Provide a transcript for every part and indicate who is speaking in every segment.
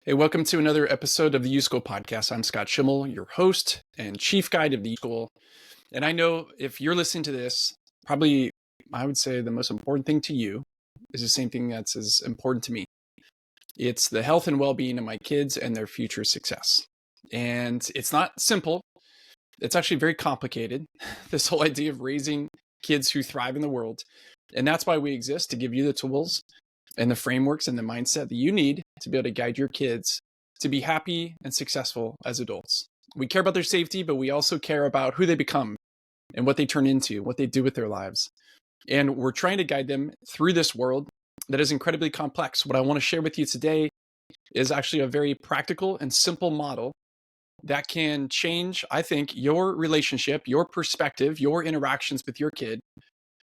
Speaker 1: Hey, welcome to another episode of the YouSchool Podcast. I'm Scott Schimmel, your host and chief guide of the YouSchool. And I know if you're listening to this, probably I would say the most important thing to you is the same thing that's as important to me. It's the health and well-being of my kids and their future success. And it's not simple. It's actually very complicated, this whole idea of raising kids who thrive in the world. And that's why we exist, to give you the tools and the frameworks and the mindset that you need to be able to guide your kids to be happy and successful as adults. We care about their safety, but we also care about who they become and what they turn into, what they do with their lives. And we're trying to guide them through this world that is incredibly complex. What I want to share with you today is actually a very practical and simple model that can change, I think, your relationship, your perspective, your interactions with your kid,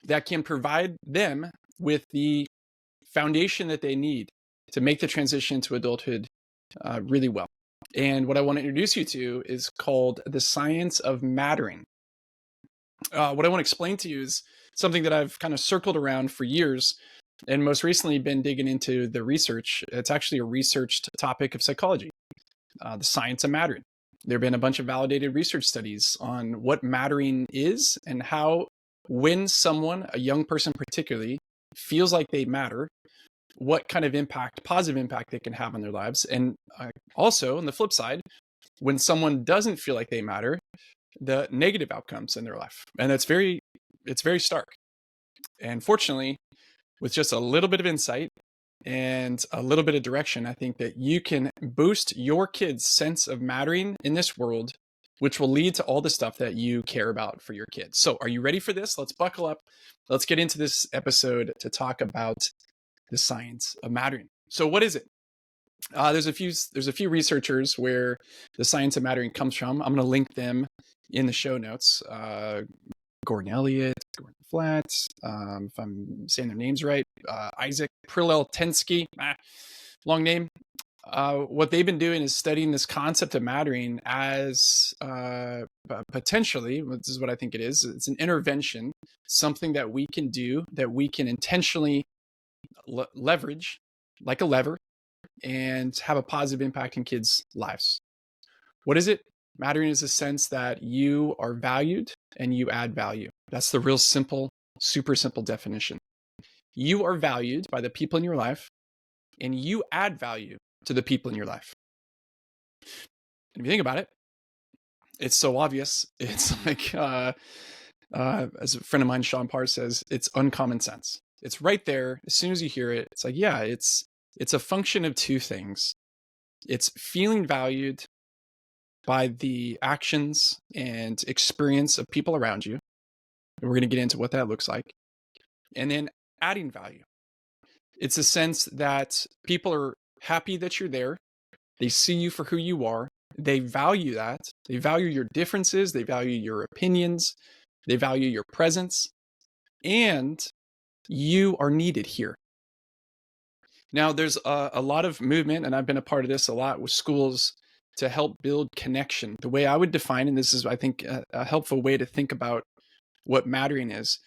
Speaker 1: that can provide them with the foundation that they need to make the transition to adulthood really well. And what I want to introduce you to is called the science of mattering. What I want to explain to you is something that I've kind of circled around for years, and most recently been digging into the research. It's actually a researched topic of psychology, the science of mattering. There have been a bunch of validated research studies on what mattering is and how, when someone, a young person particularly, feels like they matter, what kind of impact, positive impact they can have on their lives. And also on the flip side, when someone doesn't feel like they matter, the negative outcomes in their life. And it's very stark. And fortunately, with just a little bit of insight and a little bit of direction, I think that you can boost your kids' sense of mattering in this world, which will lead to all the stuff that you care about for your kids. So are you ready for this? Let's buckle up. Let's get into this episode to talk about the science of mattering. So what is it? There's a few researchers where the science of mattering comes from. I'm going to link them in the show notes. Gordon Elliott, Gordon Flett, if I'm saying their names right, Isaac Prilleltensky, long name. What they've been doing is studying this concept of mattering as potentially, this is what I think it is, it's an intervention, something that we can do, that we can intentionally leverage like a lever and have a positive impact in kids' lives. What is it? Mattering is a sense that you are valued and you add value. That's the real simple, super simple definition. You are valued by the people in your life and you add value to the people in your life. And if you think about it, it's so obvious. It's like, as a friend of mine, Sean Parr, says, it's uncommon sense. It's right there. As soon as you hear it, it's like, yeah, it's a function of two things. It's feeling valued by the actions and experience of people around you. And we're going to get into what that looks like. And then adding value. It's a sense that people are happy that you're there. They see you for who you are. They value that. They value your differences. They value your opinions. They value your presence. And you are needed here. Now, there's a lot of movement, and I've been a part of this a lot with schools, to help build connection. The way I would define, and this is, I think, a helpful way to think about what mattering is,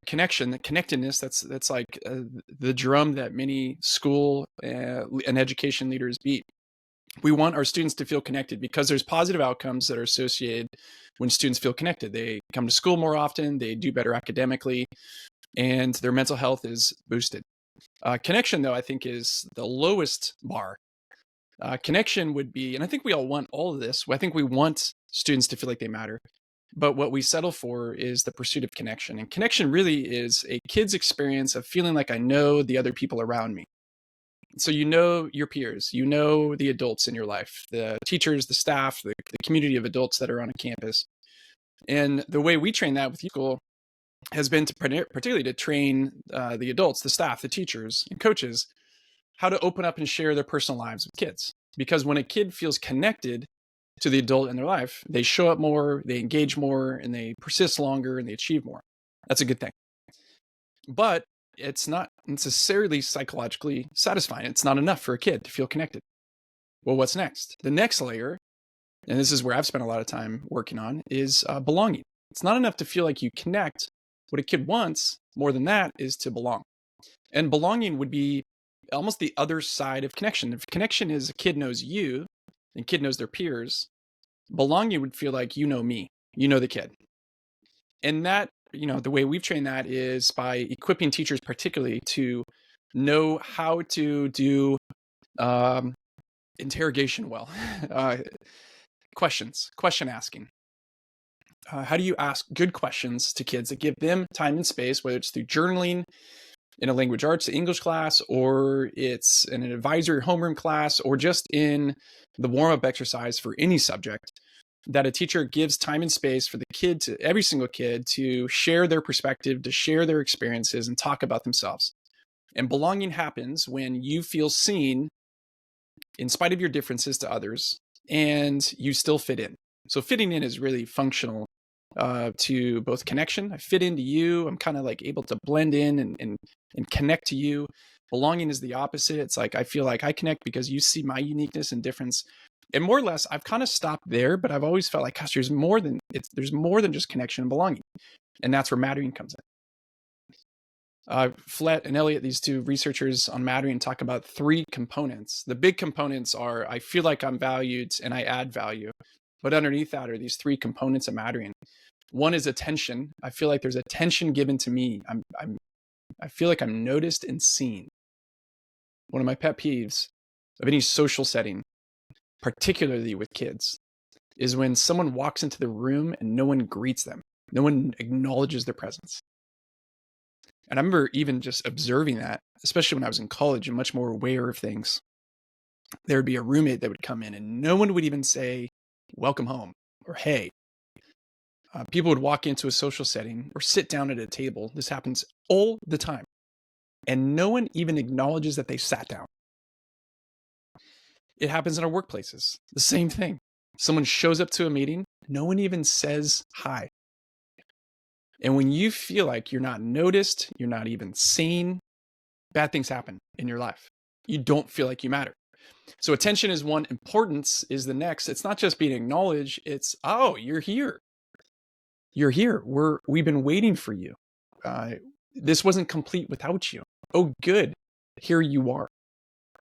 Speaker 1: connection, the connectedness, that's like the drum that many school and education leaders beat. We want our students to feel connected because there's positive outcomes that are associated when students feel connected. They come to school more often, they do better academically, and their mental health is boosted. Connection, though, I think is the lowest bar. Connection would be, and I think we all want all of this. I think we want students to feel like they matter. But what we settle for is the pursuit of connection. And connection really is a kid's experience of feeling like I know the other people around me. So you know your peers, you know the adults in your life, the teachers, the staff, the community of adults that are on a campus. And the way we train that with YouSchool has been to particularly to train the adults, the staff, the teachers, and coaches how to open up and share their personal lives with kids. Because when a kid feels connected to the adult in their life, they show up more, they engage more, and they persist longer, and they achieve more. That's a good thing. But it's not necessarily psychologically satisfying. It's not enough for a kid to feel connected. Well, what's next? The next layer, and this is where I've spent a lot of time working on, is belonging. It's not enough to feel like you connect. What a kid wants more than that is to belong. And belonging would be almost the other side of connection. If connection is a kid knows you and kid knows their peers, belonging would feel like you know me, you know the kid. And that, the way we've trained that is by equipping teachers particularly to know how to do interrogation well. Question asking. How do you ask good questions to kids that give them time and space, whether it's through journaling in a language arts English class, or it's in an advisory homeroom class, or just in the warm-up exercise for any subject, that a teacher gives time and space for the kid, to every single kid, to share their perspective, to share their experiences and talk about themselves. And belonging happens when you feel seen in spite of your differences to others, and you still fit in. So fitting in is really functional to both connection. I fit into you. I'm kind of like able to blend in and connect to you. Belonging is the opposite. It's like, I feel like I connect because you see my uniqueness and difference. And more or less, I've kind of stopped there, but I've always felt like, gosh, there's more than just connection and belonging. And that's where mattering comes in. Flett and Elliott, these two researchers on mattering, talk about three components. The big components are, I feel like I'm valued and I add value. But underneath that are these three components of mattering. One is attention. I feel like there's attention given to me. I feel like I'm noticed and seen. One of my pet peeves of any social setting, particularly with kids, is when someone walks into the room and no one greets them. No one acknowledges their presence. And I remember even just observing that, especially when I was in college and much more aware of things. There would be a roommate that would come in and no one would even say, welcome home, or hey. People would walk into a social setting or sit down at a table. This happens all the time. And no one even acknowledges that they sat down. It happens in our workplaces. The same thing. Someone shows up to a meeting, no one even says hi. And when you feel like you're not noticed, you're not even seen, bad things happen in your life. You don't feel like you matter. So attention is one, importance is the next. It's not just being acknowledged, it's, oh, you're here. You're here. We've been waiting for you. This wasn't complete without you. Oh, good. Here you are.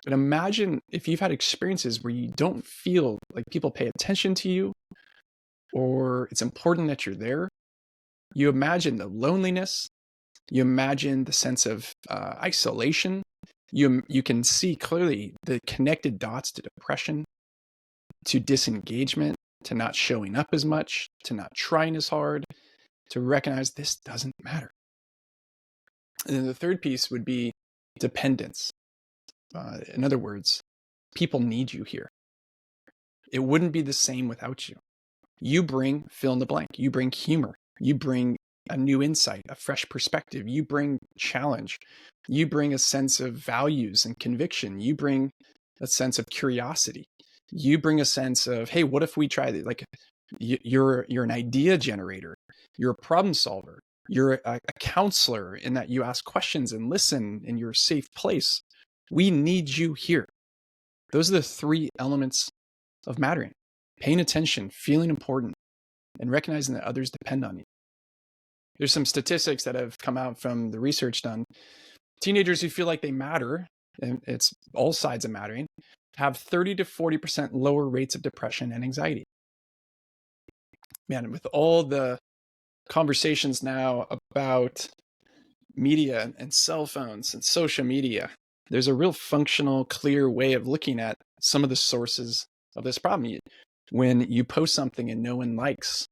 Speaker 1: And imagine if you've had experiences where you don't feel like people pay attention to you, or it's important that you're there. You imagine the loneliness. You imagine the sense of isolation. You can see clearly the connected dots to depression, to disengagement, to not showing up as much, to not trying as hard, to recognize this doesn't matter. And then the third piece would be dependence. In other words, people need you here. It wouldn't be the same without you. You bring fill in the blank. You bring humor. You bring a new insight, a fresh perspective. You bring challenge. You bring a sense of values and conviction. You bring a sense of curiosity. You bring a sense of, hey, what if we try that? Like, you're an idea generator. You're a problem solver. You're a counselor in that you ask questions and listen, and you're a safe place. We need you here. Those are the three elements of mattering: paying attention, feeling important, and recognizing that others depend on you. There's some statistics that have come out from the research done. Teenagers who feel like they matter, and it's all sides of mattering, have 30 to 40% lower rates of depression and anxiety. Man, with all the conversations now about media and cell phones and social media, there's a real functional, clear way of looking at some of the sources of this problem. When you post something and no one likes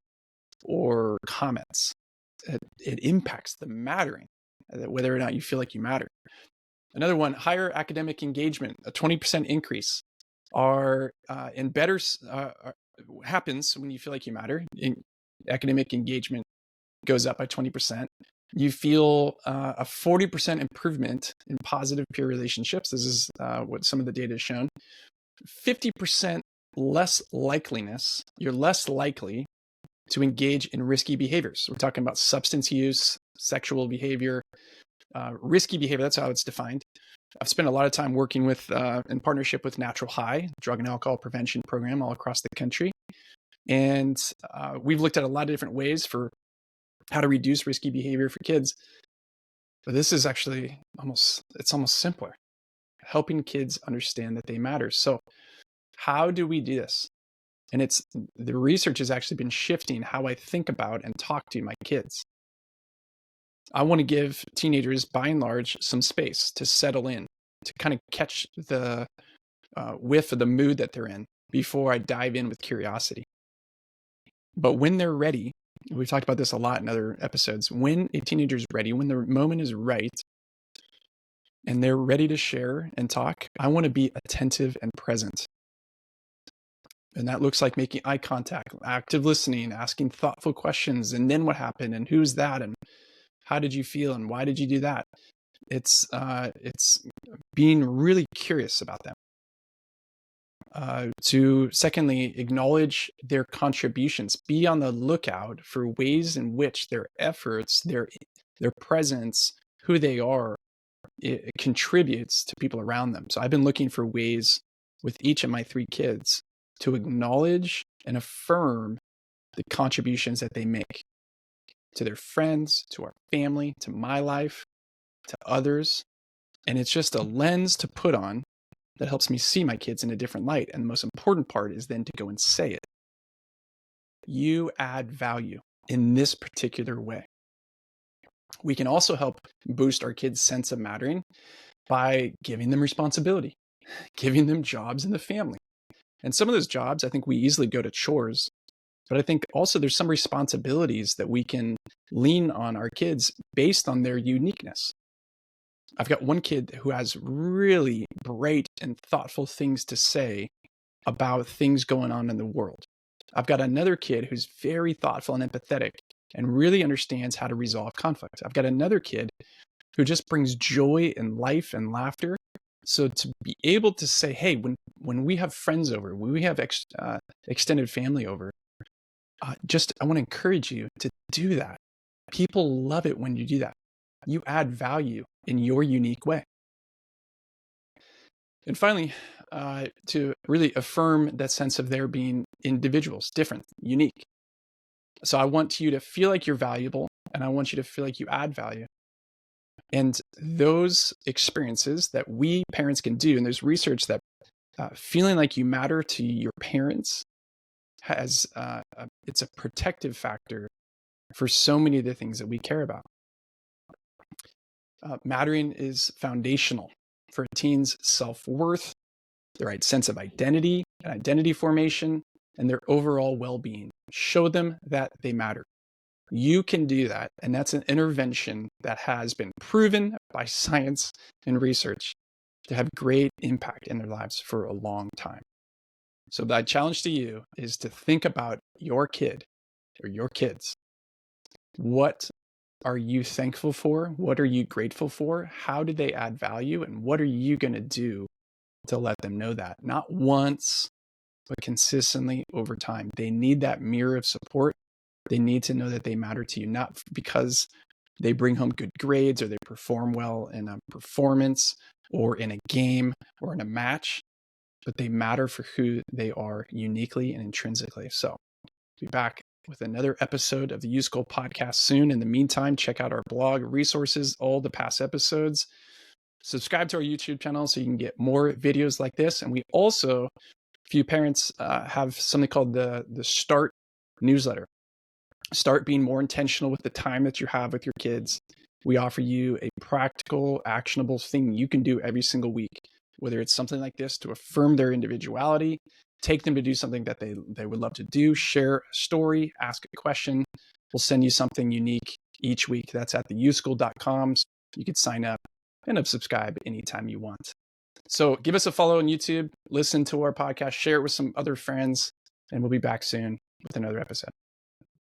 Speaker 1: or comments, it impacts the mattering, whether or not you feel like you matter. Another one, higher academic engagement, a 20% increase, happens when you feel like you matter. Academic engagement goes up by 20%. You feel a 40% improvement in positive peer relationships. This is what some of the data has shown. 50% less likeliness. You're less likely to engage in risky behaviors. We're talking about substance use, sexual behavior, risky behavior. That's how it's defined. I've spent a lot of time working with, in partnership with Natural High, drug and alcohol prevention program all across the country. And we've looked at a lot of different ways for how to reduce risky behavior for kids. But this is actually almost simpler. helping kids understand that they matter. So how do we do this? And the research has actually been shifting how I think about and talk to my kids. I want to give teenagers, by and large, some space to settle in, to kind of catch the whiff of the mood that they're in before I dive in with curiosity. But when they're ready, we've talked about this a lot in other episodes, when a teenager is ready, when the moment is right, and they're ready to share and talk, I want to be attentive and present. And that looks like making eye contact, active listening, asking thoughtful questions, and then what happened, and who's that, and how did you feel, and why did you do that? It's being really curious about them. To secondly, acknowledge their contributions. Be on the lookout for ways in which their efforts, their presence, who they are, it contributes to people around them. So I've been looking for ways with each of my 3 kids to acknowledge and affirm the contributions that they make to their friends, to our family, to my life, to others. And it's just a lens to put on that helps me see my kids in a different light. And the most important part is then to go and say it. You add value in this particular way. We can also help boost our kids' sense of mattering by giving them responsibility, giving them jobs in the family. And some of those jobs, I think we easily go to chores, but I think also there's some responsibilities that we can lean on our kids based on their uniqueness. I've got one kid who has really bright and thoughtful things to say about things going on in the world. I've got another kid who's very thoughtful and empathetic and really understands how to resolve conflict. I've got another kid who just brings joy and life and laughter. So to be able to say, hey, when we have friends over, when we have extended family over, I want to encourage you to do that. People love it when you do that. You add value in your unique way. And finally, to really affirm that sense of their being individuals, different, unique. So I want you to feel like you're valuable, and I want you to feel like you add value. And those experiences that we parents can do, and there's research that feeling like you matter to your parents has it's a protective factor for so many of the things that we care about. Mattering is foundational for a teen's self-worth, their sense of identity and identity formation, and their overall well-being. Show them that they matter. You can do that, and that's an intervention that has been proven by science and research to have great impact in their lives for a long time. So my challenge to you is to think about your kid or your kids. What are you thankful for? What are you grateful for? How do they add value? And what are you going to do to let them know that? Not once, but consistently over time. They need that mirror of support. They need to know that they matter to you, not because they bring home good grades or they perform well in a performance or in a game or in a match, but they matter for who they are uniquely and intrinsically. So I'll be back with another episode of the YouSchool Podcast soon. In the meantime, check out our blog, resources, all the past episodes. Subscribe to our YouTube channel so you can get more videos like this. And we also, few parents have something called the Start newsletter. Start being more intentional with the time that you have with your kids. We offer you a practical, actionable thing you can do every single week, whether it's something like this to affirm their individuality, take them to do something that they would love to do, share a story, ask a question. We'll send you something unique each week. That's at theyouschool.com. You can sign up and subscribe anytime you want. So give us a follow on YouTube, listen to our podcast, share it with some other friends, and we'll be back soon with another episode.